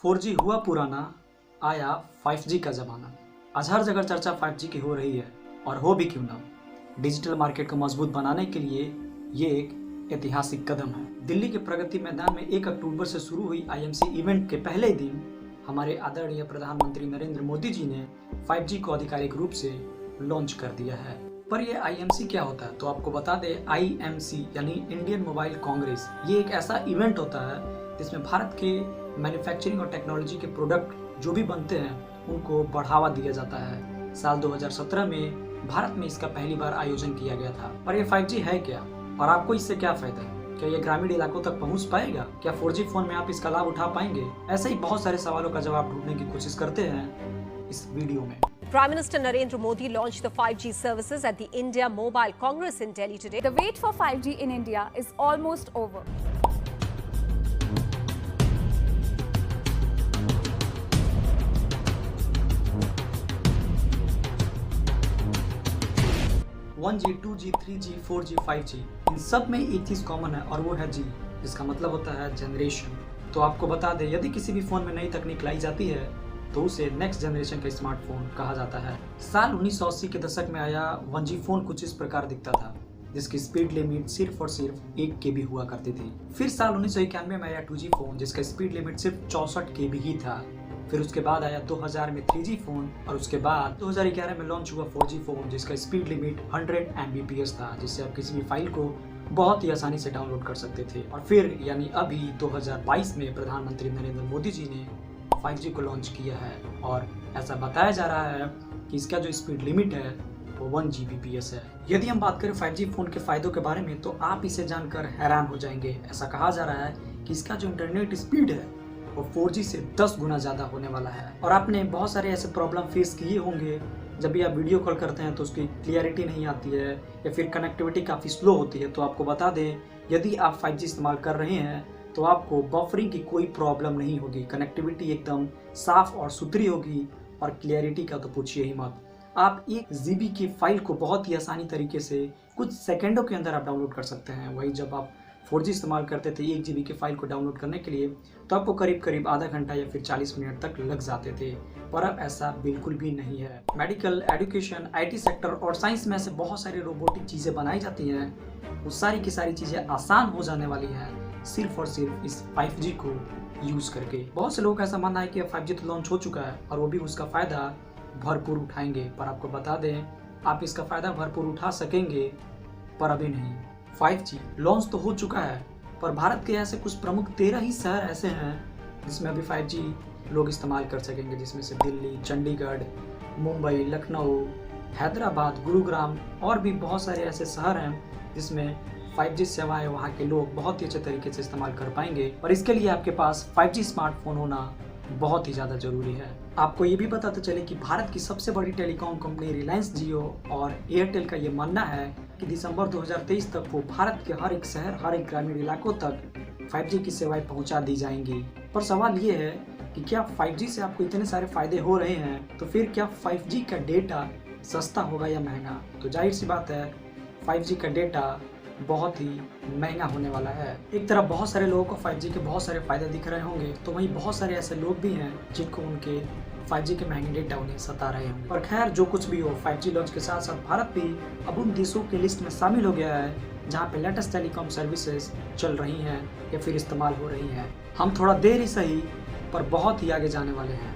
4G हुआ पुराना, आया 5G का ज़माना। आज हर जगह चर्चा 5G की हो रही है, और हो भी क्यों ना। डिजिटल मार्केट को मजबूत बनाने के लिए ये एक ऐतिहासिक कदम है। दिल्ली के प्रगति मैदान में 1 अक्टूबर से शुरू हुई IMC इवेंट के पहले दिन हमारे आदरणीय प्रधानमंत्री नरेंद्र मोदी जी ने 5G को आधिकारिक रूप से लॉन्च कर दिया है। पर ये IMC क्या होता है, तो आपको बता दें, IMC यानी इंडियन मोबाइल कांग्रेस, ये एक ऐसा इवेंट होता है जिसमें भारत के मैन्युफैक्चरिंग और टेक्नोलॉजी के प्रोडक्ट जो भी बनते हैं उनको बढ़ावा दिया जाता है। साल 2017 में भारत में इसका पहली बार आयोजन किया गया था। पर ये 5G है क्या, और आपको इससे क्या फायदा है? क्या ये ग्रामीण इलाकों तक पहुंच पाएगा? क्या 4G फोन में आप इसका लाभ उठा पाएंगे? ऐसे ही बहुत सारे सवालों का जवाब ढूंढने की कोशिश करते हैं इस वीडियो में। Prime Minister Narendra Modi launched the 5G services at the India Mobile Congress in Delhi today. The wait for 5G in India is almost over. One G, 2G, 3G, 4G, 5G, इन सब में एक चीज common है, और वो है G, जिसका मतलब होता है जनरेशन। तो आपको बता दें, यदि किसी भी फोन में नई तकनीक लाई जाती है तो उसे नेक्स्ट जनरेशन का स्मार्टफोन कहा जाता है। साल 1980 के दशक में आया 1G फोन कुछ इस प्रकार दिखता था, जिसकी स्पीड लिमिट सिर्फ और सिर्फ 1 KB हुआ करती थी। फिर साल 1991 में आया 2G फोन, जिसका स्पीड लिमिट सिर्फ 64 KB ही था। फिर उसके बाद आया 2000 में 3G फोन, और उसके बाद 2011 में लॉन्च हुआ 4G फोन, जिसका स्पीड लिमिट 100 MBPS था, जिससे आप किसी भी फाइल को बहुत ही आसानी से डाउनलोड कर सकते थे। और फिर यानी अभी 2022 में प्रधानमंत्री नरेंद्र मोदी जी ने 5G को लॉन्च किया है, और ऐसा बताया जा रहा है कि इसका जो स्पीड लिमिट है वो 1 Gbps है। यदि हम बात करें 5G फोन के फायदों के बारे में, तो आप इसे जानकर हैरान हो जाएंगे। ऐसा कहा जा रहा है कि इसका जो इंटरनेट स्पीड है वो 4G से 10 गुना ज़्यादा होने वाला है। और आपने बहुत सारे ऐसे प्रॉब्लम फेस किए होंगे, जब भी आप वीडियो कॉल करते हैं तो उसकी क्लियरिटी नहीं आती है, या फिर कनेक्टिविटी काफ़ी स्लो होती है। तो आपको बता दें, यदि आप 5G इस्तेमाल कर रहे हैं तो आपको बफरिंग की कोई प्रॉब्लम नहीं होगी। कनेक्टिविटी एकदम साफ और सुथरी होगी, और क्लियरिटी का तो पूछिए ही मत। आप 1 GB की फाइल को बहुत ही आसानी तरीके से कुछ सेकंडों के अंदर आप डाउनलोड कर सकते हैं। वही जब आप 4G इस्तेमाल करते थे 1 GB की फाइल को डाउनलोड करने के लिए, तो आपको करीब करीब आधा घंटा या फिर 40 मिनट तक लग जाते थे। पर अब ऐसा बिल्कुल भी नहीं है। मेडिकल, एजुकेशन, IT सेक्टर और साइंस में ऐसे बहुत सारी रोबोटिक चीज़ें बनाई जाती हैं, वो सारी की सारी चीज़ें आसान हो जाने वाली हैं सिर्फ और सिर्फ इस 5G को यूज़ करके। बहुत से लोगों का ऐसा मानना है कि 5G तो लॉन्च हो चुका है और वो भी उसका फ़ायदा भरपूर उठाएंगे। पर आपको बता दें, आप इसका फ़ायदा भरपूर उठा सकेंगे, पर अभी नहीं। 5G लॉन्च तो हो चुका है, पर भारत के ऐसे कुछ प्रमुख 13 ही शहर ऐसे हैं जिसमें अभी 5G लोग इस्तेमाल कर सकेंगे, जिसमें से दिल्ली, चंडीगढ़, मुंबई, लखनऊ, हैदराबाद, गुरुग्राम और भी बहुत सारे ऐसे शहर हैं जिसमें 5G सेवाएं वहाँ के लोग बहुत ही अच्छे तरीके से इस्तेमाल कर पाएंगे। और इसके लिए आपके पास 5G स्मार्टफोन होना बहुत ही ज़्यादा ज़रूरी है। आपको ये भी बताते चले कि भारत की सबसे बड़ी टेलीकॉम कंपनी रिलायंस जियो और एयरटेल का ये मानना है कि दिसंबर 2023 तक वो भारत के हर एक शहर, हर एक ग्रामीण इलाकों तक 5G की सेवाएं पहुंचा दी जाएंगी। पर सवाल ये है कि क्या 5G से आपको इतने सारे फायदे हो रहे हैं, तो फिर क्या 5G का डेटा सस्ता होगा या महंगा? तो जाहिर सी बात है, 5G का डेटा बहुत ही महंगा होने वाला है। एक तरफ बहुत सारे लोगों को 5G के बहुत सारे फायदे दिख रहे होंगे, तो वहीं बहुत सारे ऐसे लोग भी हैं जिनको उनके 5G के महंगे डेटा उन्हें सता रहे होंगे। पर खैर, जो कुछ भी हो, 5G लॉन्च के साथ साथ भारत भी अब उन देशों की लिस्ट में शामिल हो गया है जहाँ पे लेटेस्ट टेलीकॉम सर्विसेज चल रही हैं या फिर इस्तेमाल हो रही हैं। हम थोड़ा देर ही सही, पर बहुत ही आगे जाने वाले हैं।